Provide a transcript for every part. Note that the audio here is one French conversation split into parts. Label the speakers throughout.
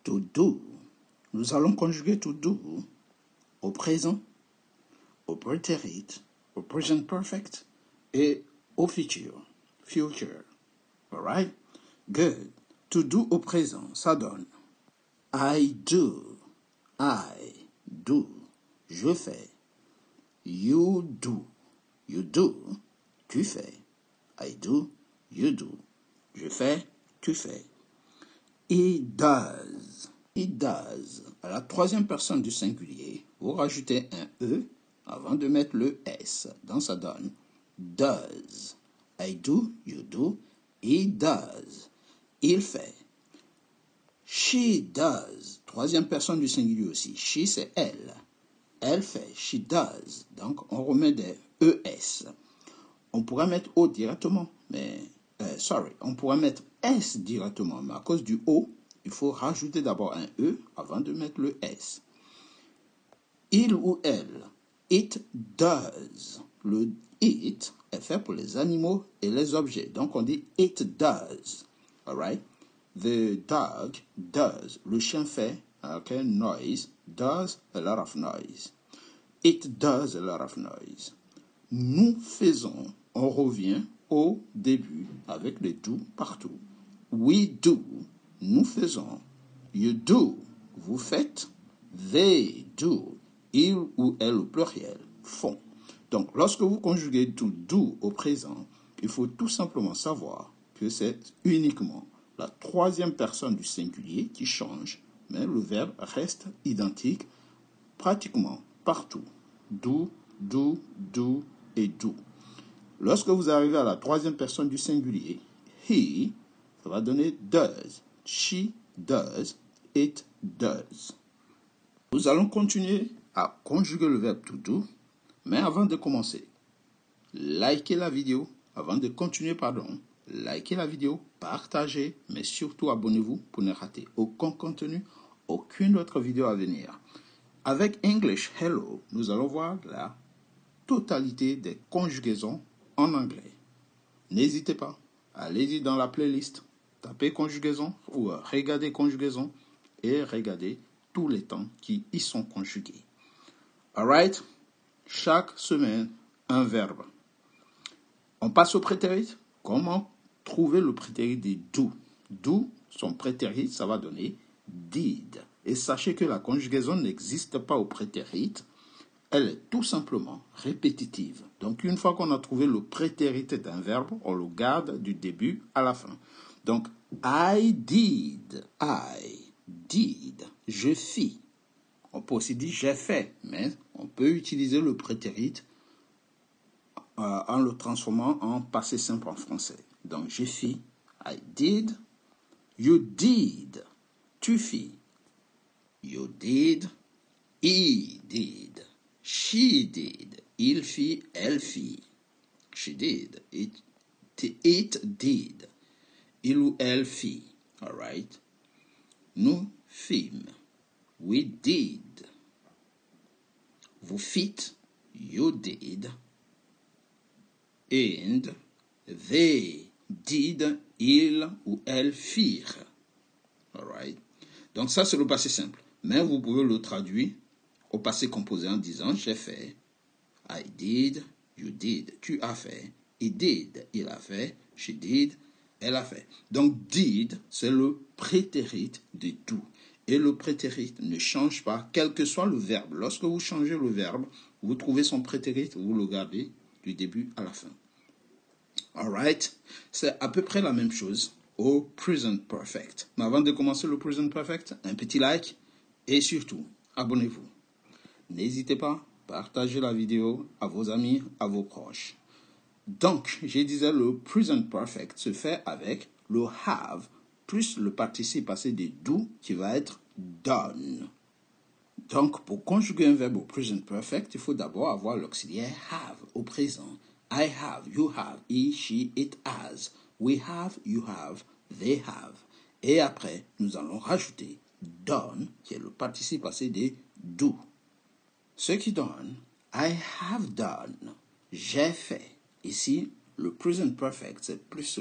Speaker 1: To do. Nous allons conjuguer to do au présent, au prétérit, au present perfect et au futur. Future. Alright? Good. To do au présent, ça donne I do. I do. Je fais. You do. You do. Tu fais. I do. You do. Je fais. Tu fais. He does. He does. À la troisième personne du singulier, vous rajoutez un E avant de mettre le S. Donc ça donne does. I do. You do. He does. Il fait. She does. Troisième personne du singulier aussi. She, c'est elle. Elle fait. She does. Donc, on remet des ES. On pourrait mettre O directement, mais... on pourrait mettre S directement, mais à cause du O, il faut rajouter d'abord un E avant de mettre le S. Il ou elle. It does. Le it est fait pour les animaux et les objets. Donc, on dit it does. Alright? The dog does. Le chien fait, okay, noise. Does a lot of noise. It does a lot of noise. Nous faisons. On revient au début avec le do partout. We do. Nous faisons. You do. Vous faites. They do. Il ou elle au pluriel font. Donc, lorsque vous conjuguez to do au présent, il faut tout simplement savoir que c'est uniquement la troisième personne du singulier qui change, mais le verbe reste identique pratiquement partout. Do, do, do et do. Lorsque vous arrivez à la troisième personne du singulier, he, ça va donner does, she does, it does. Nous allons continuer à conjuguer le verbe to do, mais avant de commencer, likez la vidéo, likez la vidéo, partagez, mais surtout abonnez-vous pour ne rater aucun contenu, aucune autre vidéo à venir. Avec English Hello, nous allons voir la totalité des conjugaisons en anglais. N'hésitez pas, allez-y dans la playlist, tapez conjugaison ou regardez conjugaison et regardez tous les temps qui y sont conjugués. Alright? Chaque semaine, un verbe. On passe au prétérit. Comment trouver le prétérit de do? Do, son prétérit, ça va donner did. Et sachez que la conjugaison n'existe pas au prétérit. Elle est tout simplement répétitive. Donc, une fois qu'on a trouvé le prétérit d'un verbe, on le garde du début à la fin. Donc, I did. Je fis. On peut aussi dire j'ai fait, mais on peut utiliser le prétérit en le transformant en passé simple en français. Donc, je fis. I did. You did. Tu fis. You did. He did. She did. Il fit. Elle fit. She did. It did. Il ou elle fit. All right. Nous fîmes. We did. Vous fîtes. You did. And they did. Ils ou elles firent. All right. Donc ça, c'est le passé simple. Mais vous pouvez le traduire au passé composé en disant j'ai fait. I did. You did. Tu as fait. He did. Il a fait. She did. Elle a fait. Donc did, c'est le prétérit de do. Et le prétérit ne change pas, quel que soit le verbe. Lorsque vous changez le verbe, vous trouvez son prétérit, vous le gardez du début à la fin. Alright? C'est à peu près la même chose au present perfect. Mais avant de commencer le present perfect, un petit like et surtout, abonnez-vous. N'hésitez pas, partagez la vidéo à vos amis, à vos proches. Donc, je disais, le present perfect se fait avec le have plus le participe passé de do qui va être done. Donc, pour conjuguer un verbe au present perfect, il faut d'abord avoir l'auxiliaire have au présent. I have, you have, he, she, it has. We have, you have, they have. Et après, nous allons rajouter done, qui est le participe passé de do. Ce qui donne I have done. J'ai fait. Ici, le present perfect, c'est plus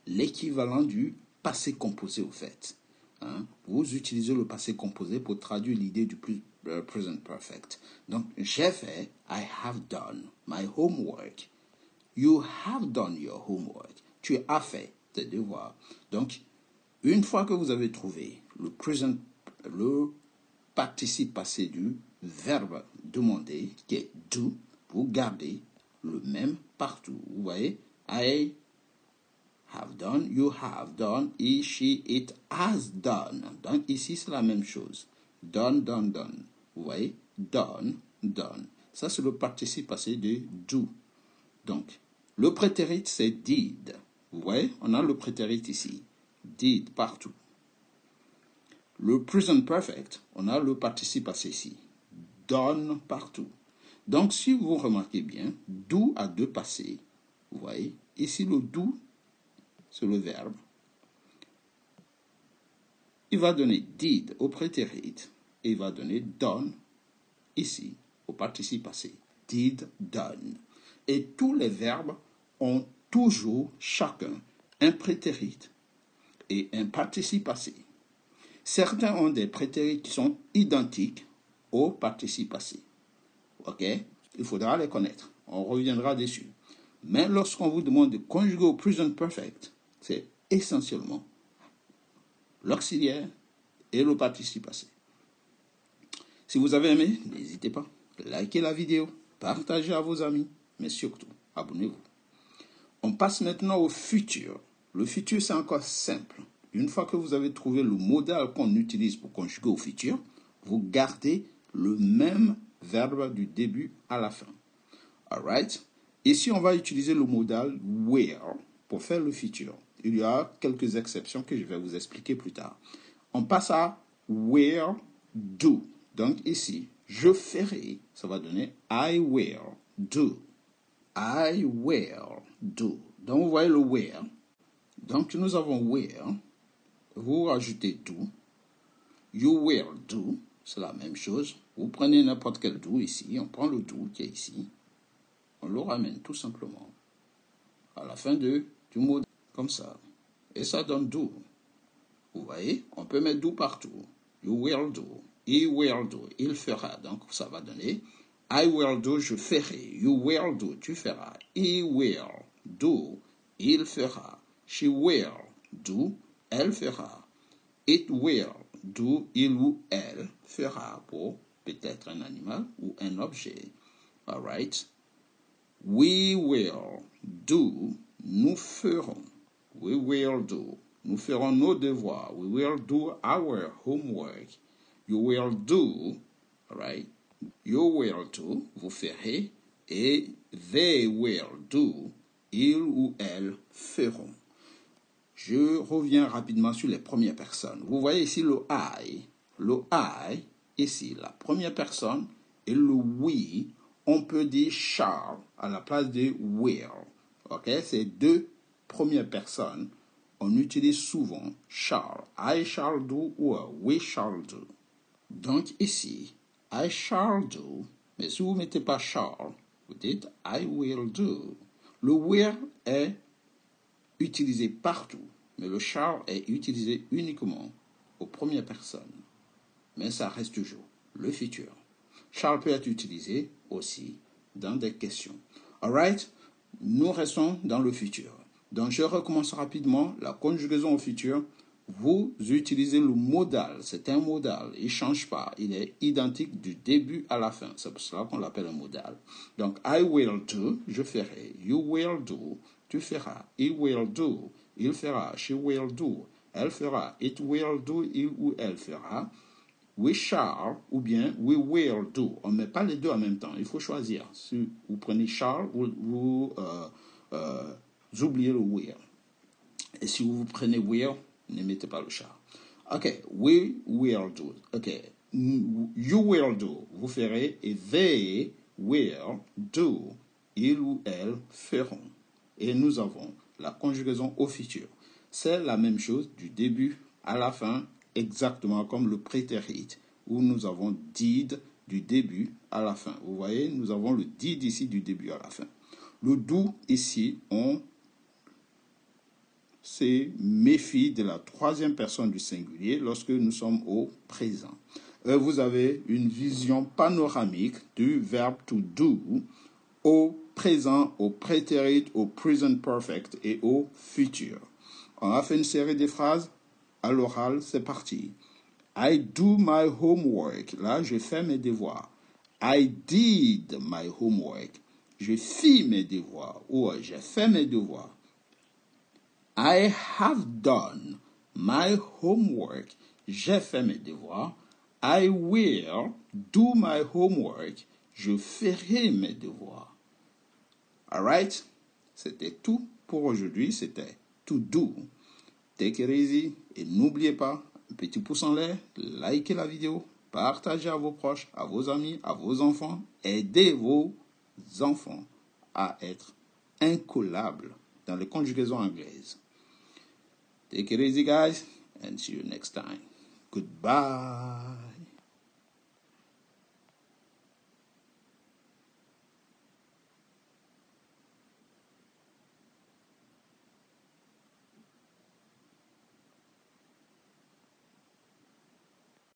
Speaker 1: l'équivalent du passé composé au fait. hein, vous utilisez le passé composé pour traduire l'idée du present perfect. Donc, j'ai fait, I have done my homework. You have done your homework. Tu as fait tes devoirs. Donc, une fois que vous avez trouvé le participe passé du verbe demander, qui est do, vous gardez le même partout. Vous voyez, I have done, you have done, he, she, it has done. Donc ici, c'est la même chose. Done, done, done. Vous voyez, done, done. Ça, c'est le participe passé de do. Donc, le prétérit, c'est did. Vous voyez, on a le prétérit ici. Did, partout. Le present perfect, on a le participe passé ici. Done, partout. Donc, si vous remarquez bien, do a deux passés. Vous voyez, ici, le do, c'est le verbe. Il va donner did au prétérit et il va donner done ici au participe passé. Did, done. Et tous les verbes ont toujours chacun un prétérit et un participe passé. Certains ont des prétérits qui sont identiques au participe passé. Ok? Il faudra les connaître. On reviendra dessus. Mais lorsqu'on vous demande de conjuguer au present perfect, c'est essentiellement l'auxiliaire et le participe passé. Si vous avez aimé, n'hésitez pas. Likez la vidéo, partagez à vos amis, mais surtout, abonnez-vous. On passe maintenant au futur. Le futur, c'est encore simple. Une fois que vous avez trouvé le modal qu'on utilise pour conjuguer au futur, vous gardez le même verbe du début à la fin. Alright? Ici, on va utiliser le modal where pour faire le futur. Il y a quelques exceptions que je vais vous expliquer plus tard. On passe à where do. Donc ici, je ferai, ça va donner I will do. I will do. Donc vous voyez le where. Donc nous avons where. Vous rajoutez do. You will do. C'est la même chose. Vous prenez n'importe quel do ici. On prend le do qui est ici. On le ramène tout simplement à la fin du mot comme ça. Et ça donne do. Vous voyez, on peut mettre do partout. You will do. He will do. Il fera. Donc ça va donner I will do, je ferai. You will do, tu feras. He will do, il fera. She will do, elle fera. It will do, il ou elle fera pour peut-être un animal ou un objet. All right. We will do, nous ferons. We will do, nous ferons nos devoirs. We will do our homework. You will do, all right. You will do, vous ferez, et they will do, ils ou elles feront. Je reviens rapidement sur les premières personnes. Vous voyez ici le I, ici la première personne, et le we, on peut dire shall à la place de will. Ok, ces deux premières personnes, on utilise souvent shall. I shall do ou we shall do. Donc ici, I shall do, mais si vous ne mettez pas shall, vous dites I will do. Le will est utilisé partout, mais le shall est utilisé uniquement aux premières personnes. Mais ça reste toujours le futur. Shall peut être utilisé aussi dans des questions. Alright? Nous restons dans le futur. Donc je recommence rapidement la conjugaison au futur. Vous utilisez le modal, c'est un modal, il ne change pas, il est identique du début à la fin, c'est pour cela qu'on l'appelle un modal. Donc, I will do, je ferai, you will do, tu feras, he will do, il fera, she will do, elle fera, it will do, il ou elle fera, we shall ou bien we will do. On ne met pas les deux en même temps, il faut choisir. Si vous prenez shall, vous oubliez le will. Et si vous prenez will, ne mettez pas le shall. Ok, we will do. Ok, you will do, vous ferez, et they will do, ils ou elles feront. Et nous avons la conjugaison au futur. C'est la même chose du début à la fin, exactement comme le prétérit, où nous avons did du début à la fin. Vous voyez, nous avons le did ici du début à la fin. Le do ici, on se méfie de la troisième personne du singulier lorsque nous sommes au présent. Vous avez une vision panoramique du verbe to do au présent, au prétérit, au present perfect et au futur. On a fait une série de phrases à l'oral, c'est parti. I do my homework. Là, je fais mes devoirs. I did my homework. Je fis mes devoirs. Ou j'ai fait mes devoirs. I have done my homework. J'ai fait mes devoirs. I will do my homework. Je ferai mes devoirs. Alright? C'était tout pour aujourd'hui. C'était to do. Take it easy. Et n'oubliez pas, un petit pouce en l'air, likez la vidéo, partagez à vos proches, à vos amis, à vos enfants. Aidez vos enfants à être incollables dans les conjugaisons anglaises. Take it easy, guys, and see you next time. Goodbye.